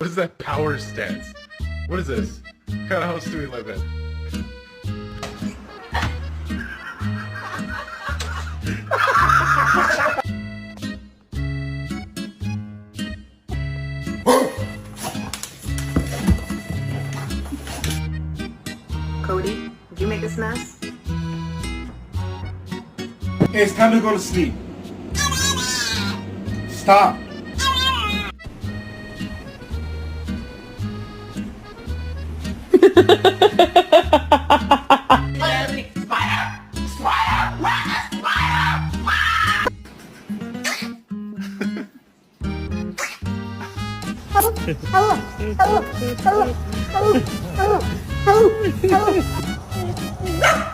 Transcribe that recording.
What is that power stance? What is this? What kind of house do we live in? Cody, did you make this mess? Hey, it's time to go to sleep. Stop. Hello.